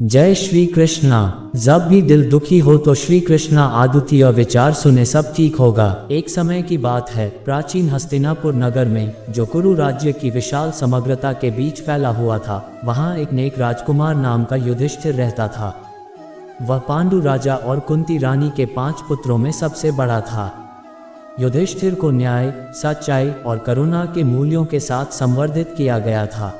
जय श्री कृष्णा। जब भी दिल दुखी हो तो श्री कृष्णा अद्वितीय विचार सुने, सब ठीक होगा। एक समय की बात है, प्राचीन हस्तिनापुर नगर में, जो कुरु राज्य की विशाल समग्रता के बीच फैला हुआ था, वहाँ एक नेक राजकुमार नाम का युधिष्ठिर रहता था। वह पांडु राजा और कुंती रानी के 5 पुत्रों में सबसे बड़ा था। युधिष्ठिर को न्याय, सच्चाई और करुणा के मूल्यों के साथ संवर्धित किया गया था।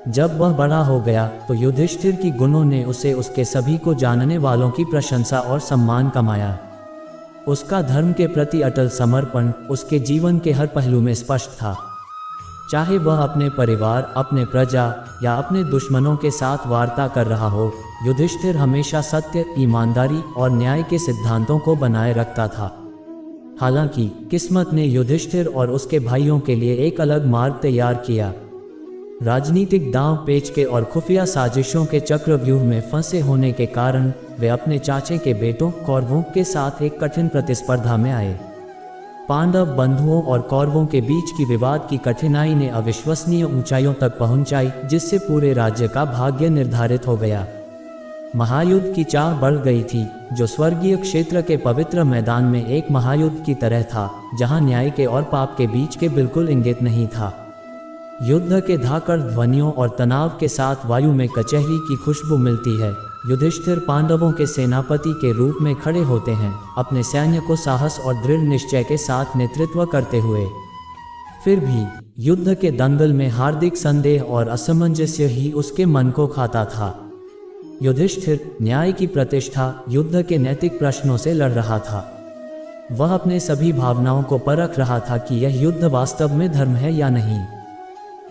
जब वह बड़ा हो गया तो युधिष्ठिर की गुणों ने उसे उसके सभी को जानने वालों की प्रशंसा और सम्मान कमाया। उसका धर्म के प्रति अटल समर्पण उसके जीवन के हर पहलू में स्पष्ट था। चाहे वह अपने परिवार, अपने प्रजा या अपने दुश्मनों के साथ वार्ता कर रहा हो, युधिष्ठिर हमेशा सत्य, ईमानदारी और न्याय के सिद्धांतों को बनाए रखता था। हालांकि किस्मत ने युधिष्ठिर और उसके भाइयों के लिए एक अलग मार्ग तैयार किया। राजनीतिक दांव पेच और खुफिया साजिशों के चक्रव्यूह में फंसे होने के कारण वे अपने चाचे के बेटों कौरवों के साथ एक कठिन प्रतिस्पर्धा में आए। पांडव बंधुओं और कौरवों के बीच की विवाद की कठिनाई ने अविश्वसनीय ऊंचाइयों तक पहुंचाई, जिससे पूरे राज्य का भाग्य निर्धारित हो गया। महायुद्ध की चाह बढ़ गई थी, जो स्वर्गीय क्षेत्र के पवित्र मैदान में एक महायुद्ध की तरह था, जहां न्याय के और पाप के बीच के बिल्कुल इंगित नहीं था। युद्ध के धाकड़ ध्वनियों और तनाव के साथ वायु में कचहरी की खुशबू मिलती है। युधिष्ठिर पांडवों के सेनापति के रूप में खड़े होते हैं, अपने सैन्य को साहस और दृढ़ निश्चय के साथ नेतृत्व करते हुए। फिर भी युद्ध के दंगल में हार्दिक संदेह और असमंजस्य ही उसके मन को खाता था। युधिष्ठिर न्याय की प्रतिष्ठा, युद्ध के नैतिक प्रश्नों से लड़ रहा था। वह अपने सभी भावनाओं को परख रहा था कि यह युद्ध वास्तव में धर्म है या नहीं।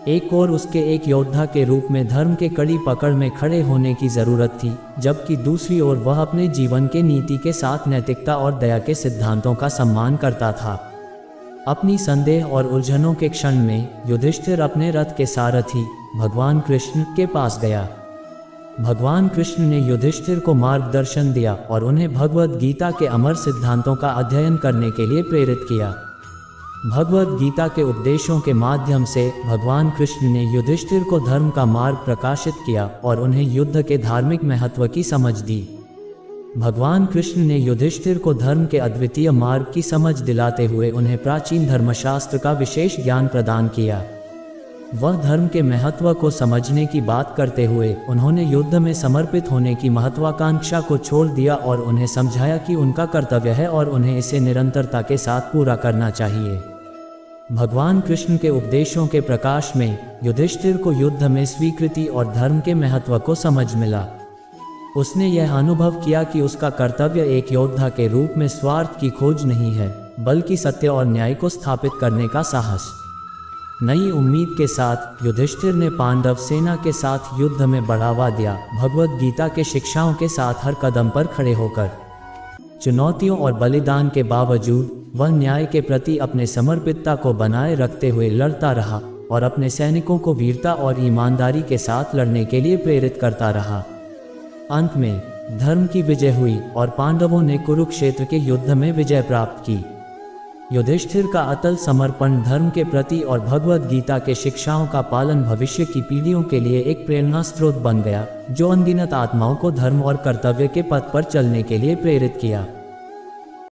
एक और उसके एक योद्धा के रूप में धर्म के कड़ी पकड़ में खड़े होने की जरूरत थी, जबकि दूसरी ओर वह अपने जीवन के नीति के साथ नैतिकता और दया के सिद्धांतों का सम्मान करता था। अपनी संदेह और उलझनों के क्षण में युधिष्ठिर अपने रथ के सारथी भगवान कृष्ण के पास गया। भगवान कृष्ण ने युधिष्ठिर को मार्गदर्शन दिया और उन्हें भगवद गीता के अमर सिद्धांतों का अध्ययन करने के लिए प्रेरित किया। भगवद गीता के उपदेशों के माध्यम से भगवान कृष्ण ने युधिष्ठिर को धर्म का मार्ग प्रकाशित किया और उन्हें युद्ध के धार्मिक महत्व की समझ दी। भगवान कृष्ण ने युधिष्ठिर को धर्म के अद्वितीय मार्ग की समझ दिलाते हुए उन्हें प्राचीन धर्मशास्त्र का विशेष ज्ञान प्रदान किया। वह धर्म के महत्व को समझने की बात करते हुए उन्होंने युद्ध में समर्पित होने की महत्वाकांक्षा को छोड़ दिया और उन्हें समझाया कि उनका कर्तव्य है और उन्हें इसे निरंतरता के साथ पूरा करना चाहिए। भगवान कृष्ण के उपदेशों के प्रकाश में युधिष्ठिर को युद्ध में स्वीकृति और धर्म के महत्व को समझ मिला। उसने यह अनुभव किया कि उसका कर्तव्य एक योद्धा के रूप में स्वार्थ की खोज नहीं है, बल्कि सत्य और न्याय को स्थापित करने का साहस। नई उम्मीद के साथ युधिष्ठिर ने पांडव सेना के साथ युद्ध में बढ़ावा दिया, भगवद गीता के शिक्षाओं के साथ हर कदम पर खड़े होकर। चुनौतियों और बलिदान के बावजूद वह न्याय के प्रति अपने समर्पितता को बनाए रखते हुए लड़ता रहा और अपने सैनिकों को वीरता और ईमानदारी के साथ लड़ने के लिए प्रेरित करता रहा। अंत में धर्म की विजय हुई और पांडवों ने कुरुक्षेत्र के युद्ध में विजय प्राप्त की। युधिष्ठिर का अटल समर्पण धर्म के प्रति और भगवद गीता के शिक्षाओं का पालन भविष्य की पीढ़ियों के लिए एक प्रेरणा स्रोत बन गया, जो अनगिनत आत्माओं को धर्म और कर्तव्य के पथ पर चलने के लिए प्रेरित किया।